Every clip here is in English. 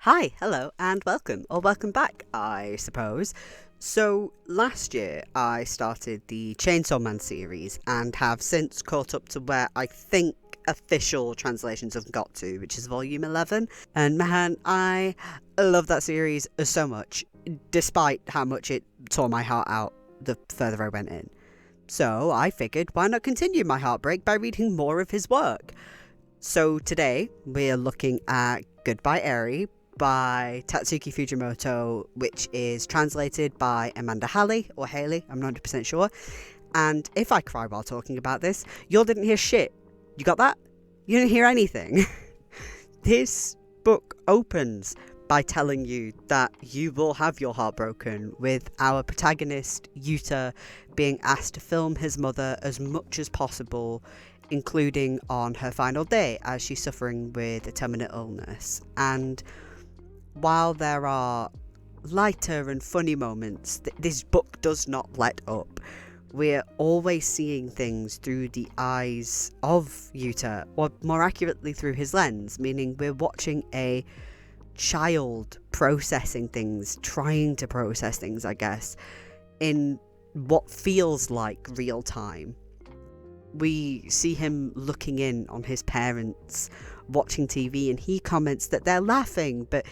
Hi, hello, and welcome, or welcome back, I suppose. So, last year I started the Chainsaw Man series and have since caught up to where I think official translations have got to, which is volume 11. And man, I love that series so much, despite how much it tore my heart out the further I went in. So, I figured why not continue my heartbreak by reading more of his work? So, today we're looking at Goodbye Eri by Tatsuki Fujimoto, which is translated by Amanda Halley, or Haley, I'm not 100% sure. And if I cry while talking about this, you didn't hear shit. You got that? You didn't hear anything. This book opens by telling you that you will have your heart broken, with our protagonist, Yuta, being asked to film his mother as much as possible, including on her final day as she's suffering with a terminal illness. And while there are lighter and funny moments, this book does not let up. We're always seeing things through the eyes of Yuta, or more accurately through his lens, meaning we're watching a child processing things, trying to process things, I guess, in what feels like real time. We see him looking in on his parents watching TV, and he comments that they're laughing, but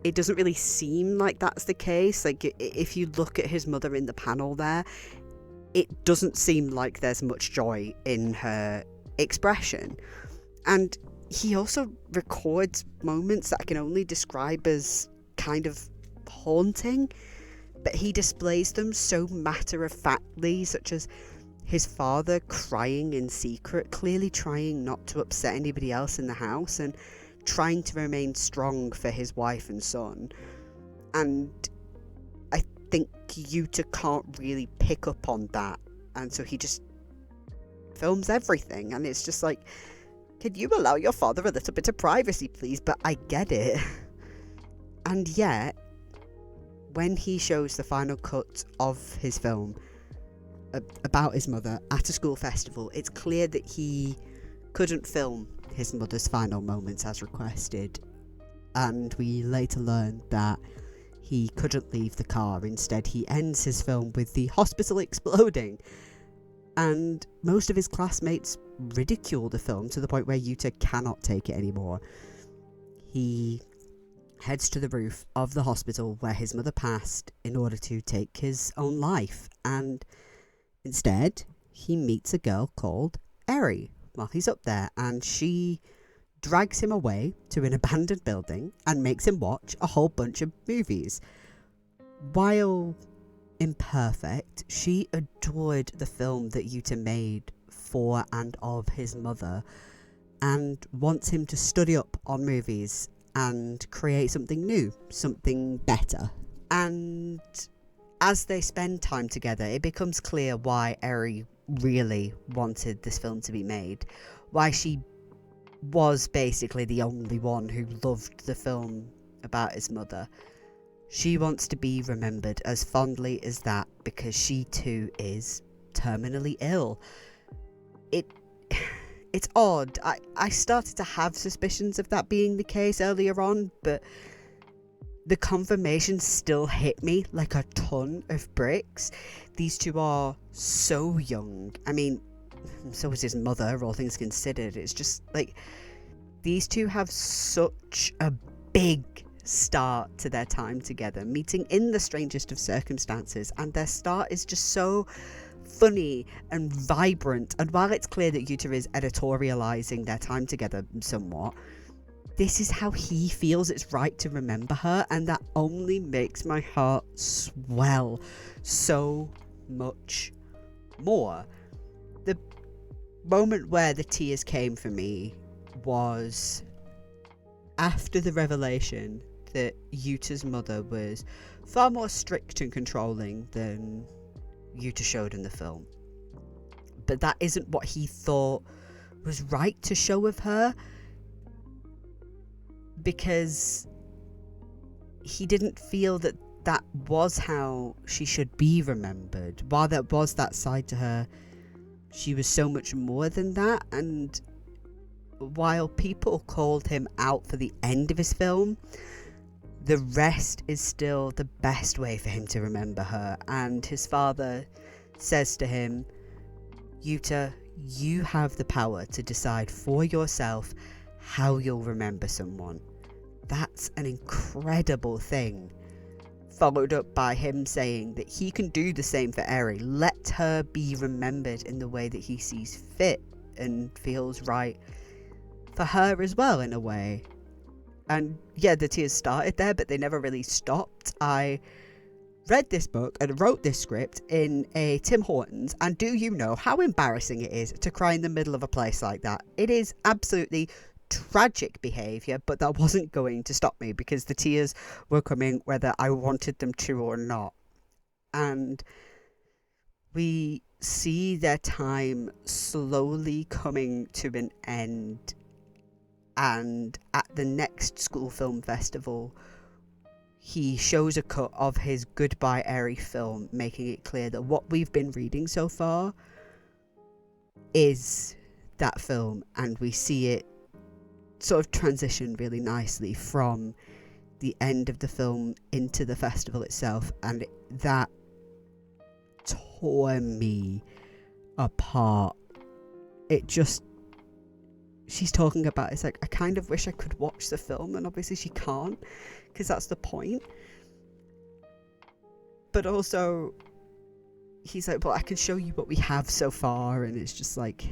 it doesn't really seem like that's the case. Like, if you look at his mother in the panel there, it doesn't seem like there's much joy in her expression. And he also records moments that I can only describe as kind of haunting, but he displays them so matter-of-factly, such as his father crying in secret, clearly trying not to upset anybody else in the house, and trying to remain strong for his wife and son. And I think Yuta can't really pick up on that, and so he just films everything, and it's just like, can you allow your father a little bit of privacy, please? But I get it. And yet, when he shows the final cut of his film about his mother at a school festival, it's clear that he couldn't film his mother's final moments as requested, and we later learn that he couldn't leave the car. Instead, he ends his film with the hospital exploding, and most of his classmates ridicule the film to the point where Yuta cannot take it anymore. He heads to the roof of the hospital where his mother passed in order to take his own life, and instead he meets a girl called Eri while he's up there, and she drags him away to an abandoned building and makes him watch a whole bunch of movies. While imperfect, she adored the film that Yuta made for and of his mother, and wants him to study up on movies and create something new, something better. And as they spend time together, it becomes clear why Eri really wanted this film to be made, why she was basically the only one who loved the film about his mother. She wants to be remembered as fondly as that because she too is terminally ill. It's odd. I started to have suspicions of that being the case earlier on, but the confirmation still hit me like a ton of bricks. These two are so young. I mean, so is his mother, all things considered. It's just like, these two have such a big start to their time together, meeting in the strangest of circumstances, and their start is just so funny and vibrant. And while it's clear that Yuta is editorializing their time together somewhat, this is how he feels it's right to remember her, and that only makes my heart swell so much more. The moment where the tears came for me was after the revelation that Yuta's mother was far more strict and controlling than Yuta showed in the film. But that isn't what he thought was right to show of her, because he didn't feel that that was how she should be remembered. While there was that side to her, she was so much more than that. And while people called him out for the end of his film, the rest is still the best way for him to remember her. And his father says to him, Yuta, you have the power to decide for yourself how you'll remember someone. That's an incredible thing. Followed up by him saying that he can do the same for Eri. Let her be remembered in the way that he sees fit and feels right for her as well, in a way. And yeah, the tears started there, but they never really stopped. I read this book and wrote this script in a Tim Hortons, and do you know how embarrassing it is to cry in the middle of a place like that? It is absolutely tragic behaviour, but that wasn't going to stop me because the tears were coming whether I wanted them to or not. And we see their time slowly coming to an end, and at the next school film festival he shows a cut of his Goodbye Eri film, making it clear that what we've been reading so far is that film, and we see it sort of transition really nicely from the end of the film into the festival itself, and that tore me apart. It just, she's talking about, it's like, I kind of wish I could watch the film, and obviously she can't because that's the point. But also he's like, well, I can show you what we have so far, and it's just like,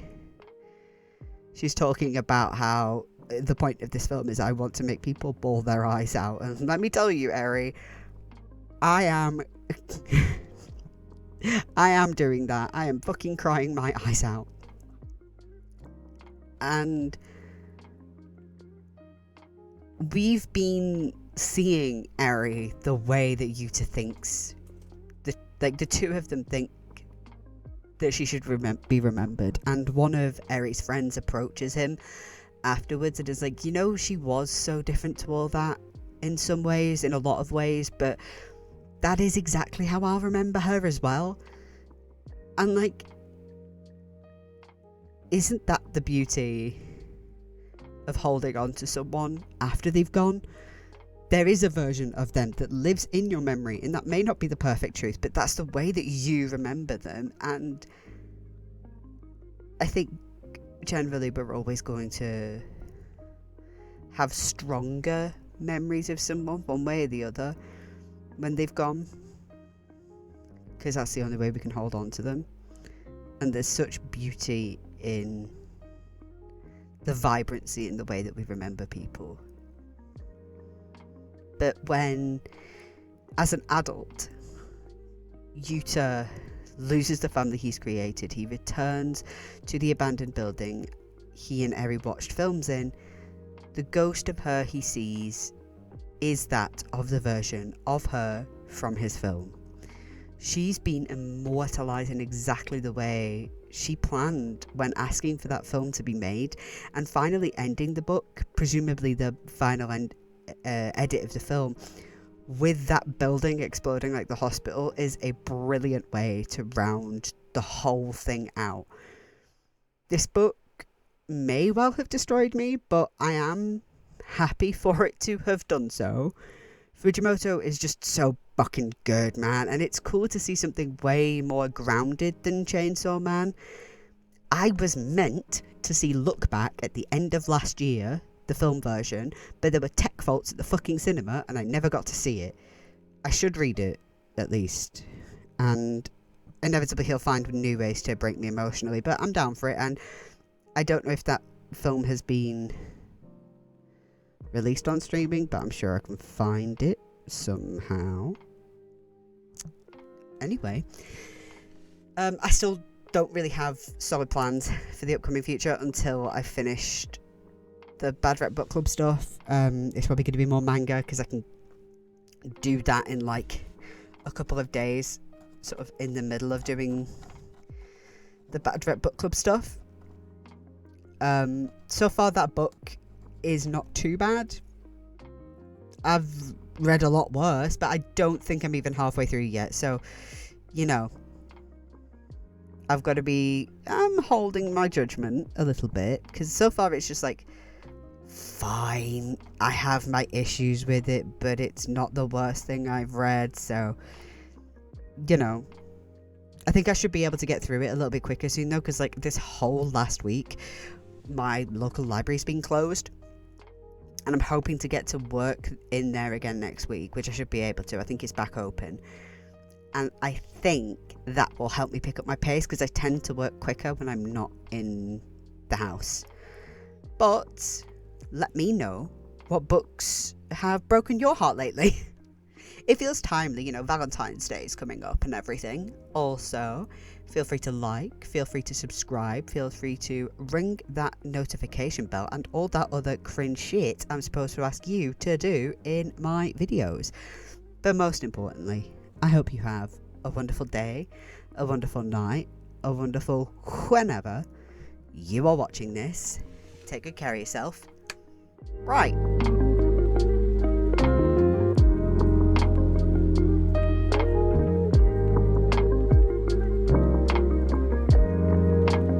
she's talking about how the point of this film is I want to make people bawl their eyes out, and let me tell you, Eri, I am doing that. I am fucking crying my eyes out. And we've been seeing Eri the way that Yuta thinks. The two of them think that she should be remembered, and one of Eri's friends approaches him afterwards and is like, you know, she was so different to all that in some ways, in a lot of ways, but that is exactly how I'll remember her as well. And like, isn't that the beauty of holding on to someone after they've gone? There is a version of them that lives in your memory, and that may not be the perfect truth, but that's the way that you remember them. And I think generally we're always going to have stronger memories of someone one way or the other when they've gone, because that's the only way we can hold on to them. And there's such beauty in the vibrancy in the way that we remember people. But when, as an adult, Yuta loses the family he's created, he returns to the abandoned building he and Eri watched films in, the ghost of her he sees is that of the version of her from his film. She's been immortalised in exactly the way she planned when asking for that film to be made, and finally ending the book, presumably the final edit of the film, with that building exploding like the hospital, is a brilliant way to round the whole thing out. This book may well have destroyed me, but I am happy for it to have done so. Fujimoto is just so fucking good, man, and it's cool to see something way more grounded than Chainsaw Man. I was meant to see Look Back at the end of last year, the film version, but there were tech faults at the fucking cinema and I never got to see it. I should read it, at least, and inevitably he'll find new ways to break me emotionally, but I'm down for it. And I don't know if that film has been released on streaming, but I'm sure I can find it somehow. Anyway, I still don't really have solid plans for the upcoming future until I've finished the Bad Rep Book Club stuff. It's probably going to be more manga because I can do that in like a couple of days, sort of in the middle of doing the Bad Rep Book Club stuff. So far that book is not too bad. I've read a lot worse, but I don't think I'm even halfway through yet, so you know, I've got to be holding my judgment a little bit, because so far it's just like fine. I have my issues with it, but it's not the worst thing I've read, so, you know, I think I should be able to get through it a little bit quicker soon though, because like this whole last week, my local library's been closed, and I'm hoping to get to work in there again next week, which I should be able to. I think it's back open, and I think that will help me pick up my pace, because I tend to work quicker when I'm not in the house. But let me know what books have broken your heart lately. It feels timely, you know, Valentine's Day is coming up and everything. Also, feel free to like, feel free to subscribe, feel free to ring that notification bell and all that other cringe shit I'm supposed to ask you to do in my videos. But most importantly, I hope you have a wonderful day, a wonderful night, a wonderful whenever you are watching this. Take good care of yourself. Right.